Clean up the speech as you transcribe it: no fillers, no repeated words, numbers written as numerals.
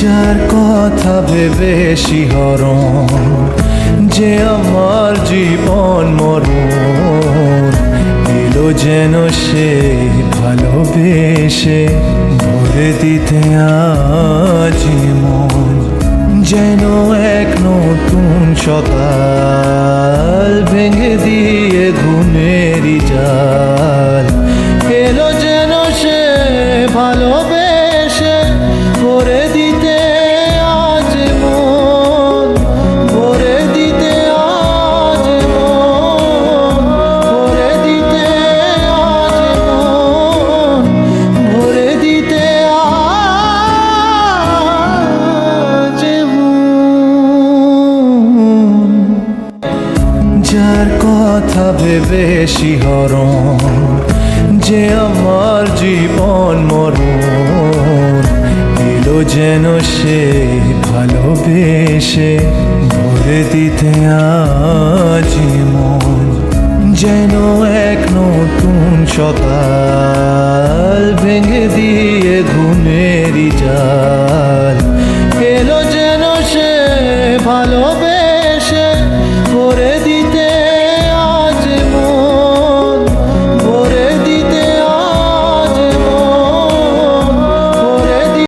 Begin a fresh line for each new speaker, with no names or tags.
যার কথা ভেবে শিহরণ যে আমার জীবন মরণ এলো যেন সে ভালোবেসে ভরে দিতে আজ মন যেন এক নতুন সকাল ভেঙে দিয়ে ঘুমেরই জাল এলো যেন সে ভালোবেসে ভরে দিতে আজ মন ভরে দিতে আজ মন ভরে দিতে আজ মন ভরে দিতে আজ মন যার কথা ভেবে শিহরণ যে আমার জীবন মরণ এলো যেন সে ভালোবেসে ভরে দিতে আজ মন যেন এক নতুন সকাল ভেঙে দিয়ে ঘুমেরই জাল এলো যেন সে ভালোবেসে